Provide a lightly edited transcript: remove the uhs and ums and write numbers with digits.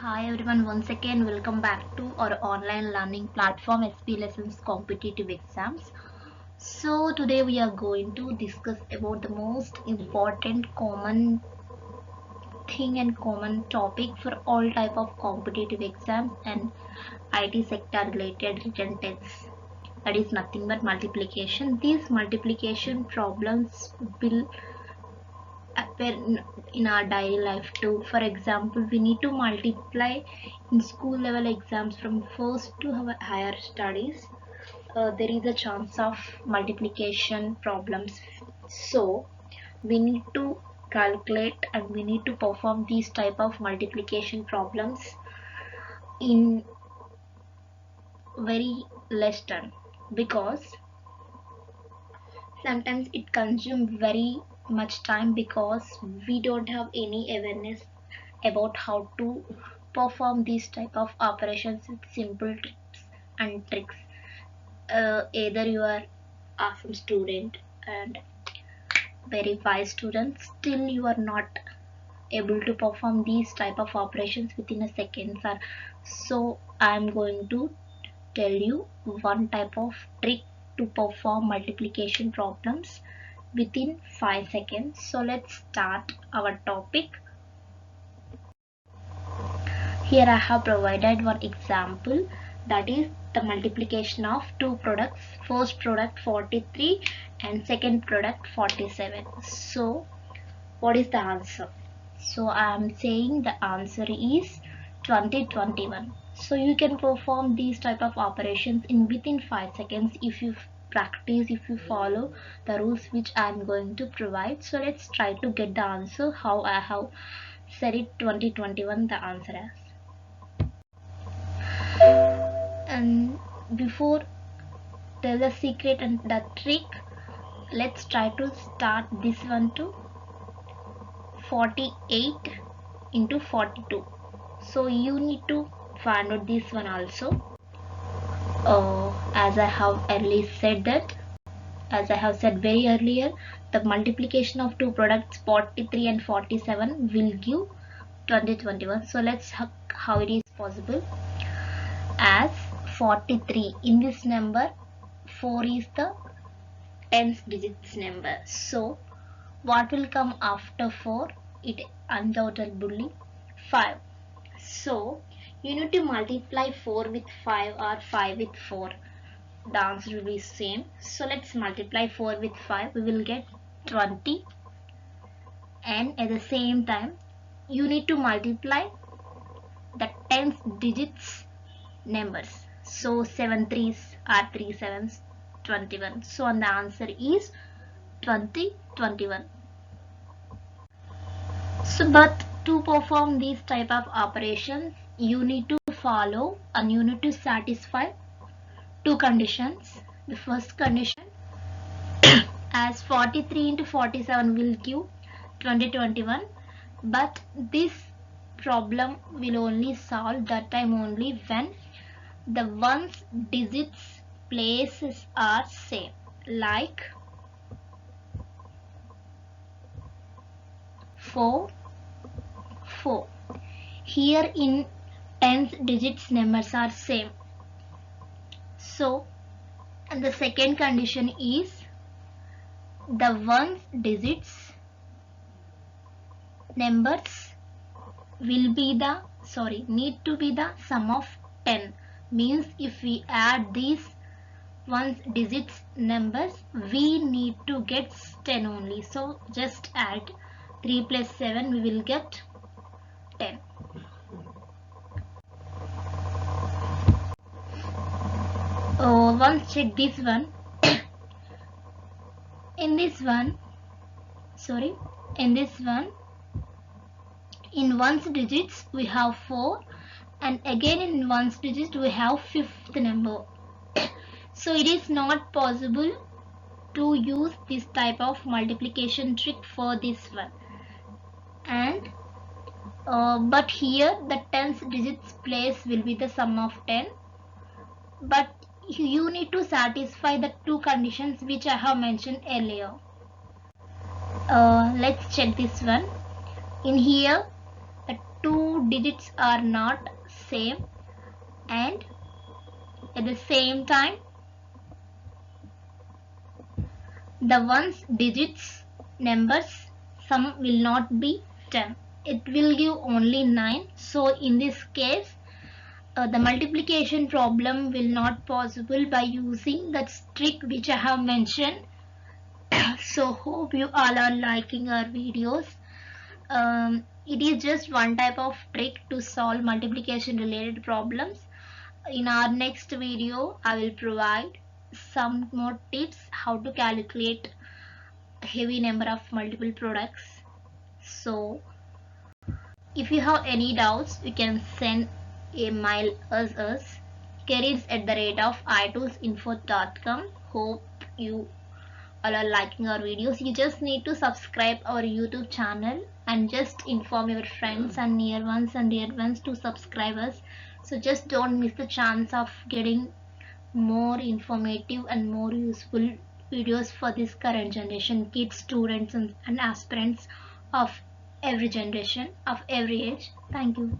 Hi everyone, once again welcome back to our online learning platform SP Lessons Competitive Exams. So today we are going to discuss about the most important common thing and common topic for all type of competitive exams and IT sector related written tests. That is nothing but multiplication. These multiplication problems will appear in our daily life too. For example, we need to multiply in school level exams from first to our higher studies. There is a chance of multiplication problems, so we need to calculate and we need to perform these type of multiplication problems in very less time, because sometimes it consumes very much time because we don't have any awareness about how to perform these type of operations with simple tips and tricks. Either you are awesome student and very wise student, still you are not able to perform these type of operations within a second, sir. So I'm going to tell you one type of trick to perform multiplication problems within 5 seconds. So let's start our topic. Here I have provided one example, that is the multiplication of two products. First product 43 and second product 47. So what is the answer? So I am saying the answer is 2021. So you can perform these type of operations in within 5 seconds if you practice, if you follow the rules which I am going to provide. So let's try to get the answer how I have said it 2021 the answer as. And before tell the secret and the trick, let's try to start this one to 48 into 42. So you need to find out this one also. As I have earlier said that, as I have said very earlier, the multiplication of two products 43 and 47 will give 2021. So let's how it is possible. As 43 in this number, 4 is the tens digits number. So what will come after 4? It undoubtedly 5. So you need to multiply 4 with 5 or 5 with 4. The answer will be same. So let's multiply 4 with 5. We will get 20. And at the same time, you need to multiply the tens digits numbers. So 7 threes are 3 sevens, 21. So the answer is 2021. So but to perform these type of operations, you need to follow and you need to satisfy two conditions. The first condition, as 43 into 47 will give 2021, but this problem will only solve that time only when the ones digits places are same, like 4, 4. Here in tens digits numbers are same. So and the second condition is the ones digits numbers will be the need to be the sum of 10. Means if we add these ones digits numbers, we need to get 10 only. So just add 3 plus 7, we will get 10. Once check this one. In this one, in ones digits we have 4, and again in ones digit we have fifth number. So it is not possible to use this type of multiplication trick for this one. And but here the tens digits place will be the sum of 10, but you need to satisfy the two conditions which I have mentioned earlier. Let's check this one. In here two digits are not same, and at the same time the ones digits numbers sum will not be 10. It will give only 9. So in this case the multiplication problem will not possible by using that trick which I have mentioned. So hope you all are liking our videos. It is just one type of trick to solve multiplication related problems. In our next video I will provide some more tips how to calculate heavy number of multiple products. So if you have any doubts, you can send a mail us careers@itoolsinfo.com. Hope you all are liking our videos. You just need to subscribe our YouTube channel and just inform your friends and near ones and dear ones to subscribe us. So just don't miss the chance of getting more informative and more useful videos for this current generation kids, students and aspirants of every generation, of every age. Thank you.